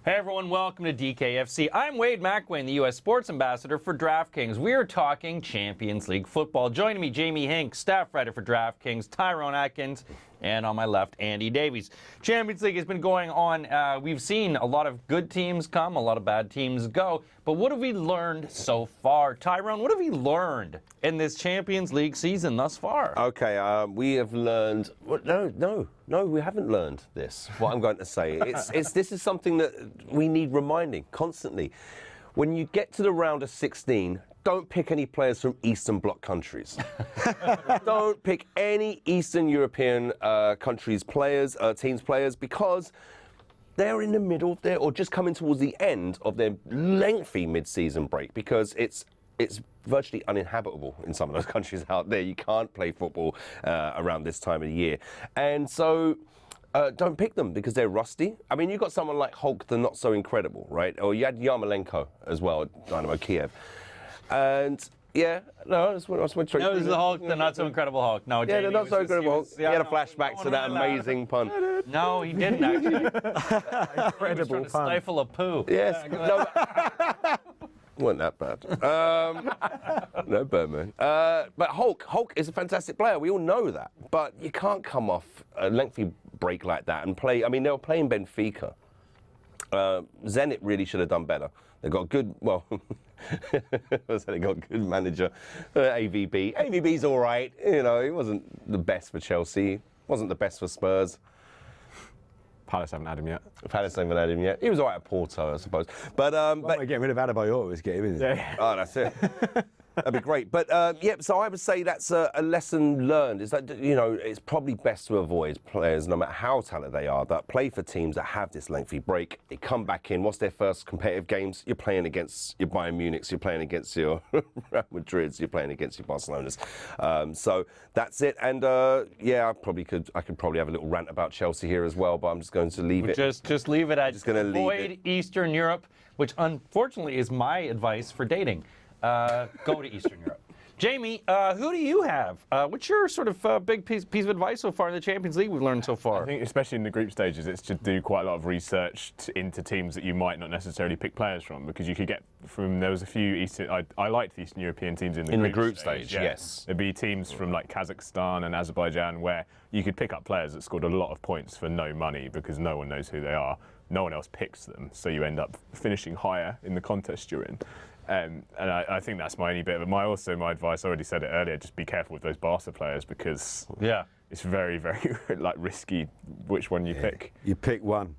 Hey everyone, welcome to DKFC. I'm Wade McElwain, the U.S. Sports Ambassador for DraftKings. We are talking Champions League football. Joining me, Jamie Hinks, staff writer for DraftKings, Tyrone Atkins, and on my left, Andy Davies. Champions League has been going on. We've seen a lot of good teams come, a lot of bad teams go. But what have we learned so far? Tyrone, what have we learned in this Champions League season thus far? Okay, we have learned. No, we haven't learned this. What I'm going to say, this is something that we need reminding constantly. When you get to the round of 16, don't pick any players from Eastern Bloc countries. Don't pick any Eastern European countries' players, teams' players, because they're in the middle of their, or just coming towards the end of their lengthy mid-season break, because it's virtually uninhabitable in some of those countries out there. You can't play football around this time of the year. And so don't pick them because they're rusty. I mean, you've got someone like Hulk, the not so incredible, right? Or you had Yarmolenko as well at Dynamo Kiev. And yeah, no, that's what I was trying. No, it was the Hulk, the not so incredible Hulk. No, yeah, the not so incredible Hulk. He had a flashback to that really amazing pun. No, he didn't actually. Incredible he was trying to pun. stifle a poo. Yes. No, wasn't that bad. No, Birdman. But Hulk is a fantastic player. We all know that. But you can't come off a lengthy break like that and play. I mean, they were playing Benfica. Zenit really should have done better. They got good, well, they got a good manager, AVB. AVB's all right. You know, he wasn't the best for Chelsea. Wasn't the best for Spurs. Palace haven't had him yet. Palace haven't had him yet. He was all right at Porto, I suppose. But We're getting rid of Adebayor, is getting him, isn't it? Yeah. oh, that's it. That'd be great. But yeah, so I would say that's a lesson learned. Is that, you know, it's probably best to avoid players, no matter how talented they are, that play for teams that have this lengthy break. They come back in. What's their first competitive games? You're playing against your Bayern Munichs. You're playing against your Real Madrids. You're playing against your Barcelonas. So that's it. And yeah, I could probably have a little rant about Chelsea here as well, but I'm just going to leave it. Just leave it at Just gonna leave avoid it. Eastern Europe, which unfortunately is my advice for dating. Go to Eastern Europe. Jamie, who do you have? What's your sort of big piece of advice so far in the Champions League we've learned so far? I think especially in the group stages, it's to do quite a lot of research into teams that you might not necessarily pick players from, because you could get from, there was a few Eastern, I liked the Eastern European teams in the group stage, yeah. yes. There'd be teams from like Kazakhstan and Azerbaijan where you could pick up players that scored a lot of points for no money because no one knows who they are. No one else picks them, so you end up finishing higher in the contest you're in. And I think that's my only bit of it. My advice, I already said it earlier, just be careful with those Barca players, because it's very, very like risky which one you pick. You pick one,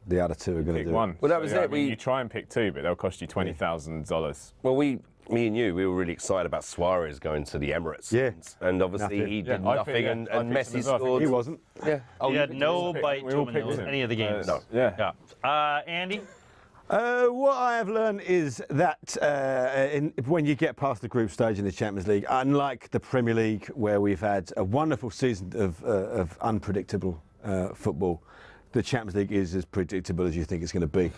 the other two are going to do one. it. Well, that was So, yeah, it. I mean, you try and pick two, but they'll cost you $20,000. Well, me and you, we were really excited about Suarez going to the Emirates. Yeah. And obviously Nothing. he did I nothing, picked- and I picked him Messi as well. scored. He wasn't. Yeah. Oh, he had you no picked- bite we to all him in picked him. any of the games. No. Yeah. Andy? What I have learned is that when you get past the group stage in the Champions League, unlike the Premier League, where we've had a wonderful season of unpredictable football, the Champions League is as predictable as you think it's going to be.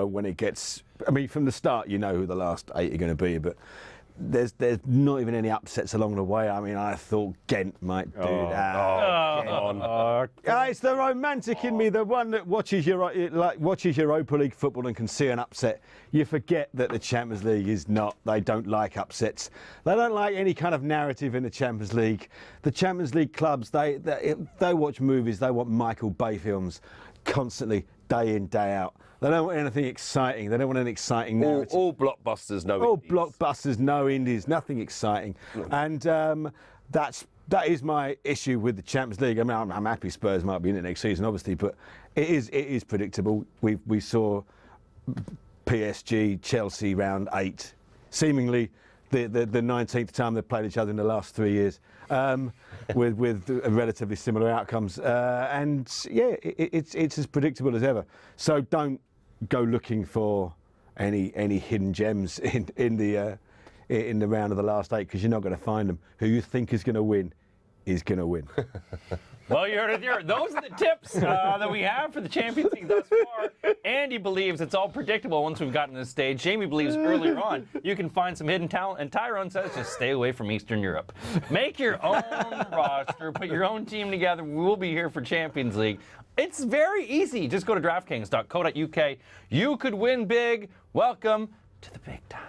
When it gets, I mean, from the start, you know who the last 8 are going to be, but there's not even any upsets along the way. I mean, I thought Ghent might do that. It's the romantic in me, the one that watches Europa League football and can see an upset. You forget that the Champions League is not. They don't like upsets. They don't like any kind of narrative in the Champions League. The Champions League clubs, they watch movies. They want Michael Bay films constantly, day in, day out. They don't want anything exciting. They don't want an exciting narrative. all blockbusters, no All indies. blockbusters, no indies, nothing exciting. And that is my issue with the Champions League. I mean, I'm happy Spurs might be in it next season, obviously, but it is predictable. We saw PSG, Chelsea round 8, seemingly the 19th time they've played each other in the last 3 years, with relatively similar outcomes. And yeah, it's as predictable as ever. So don't go looking for any hidden gems in the round of the last 8, because you're not going to find them. Who you think is going to win is going to win. Well, you heard it here. Those are the tips that we have for the Champions League thus far. Andy believes it's all predictable once we've gotten to this stage. Jamie believes earlier on you can find some hidden talent. And Tyrone says just stay away from Eastern Europe. Make your own roster. Put your own team together. We'll be here for Champions League. It's very easy. Just go to DraftKings.co.uk. You could win big. Welcome to the big time.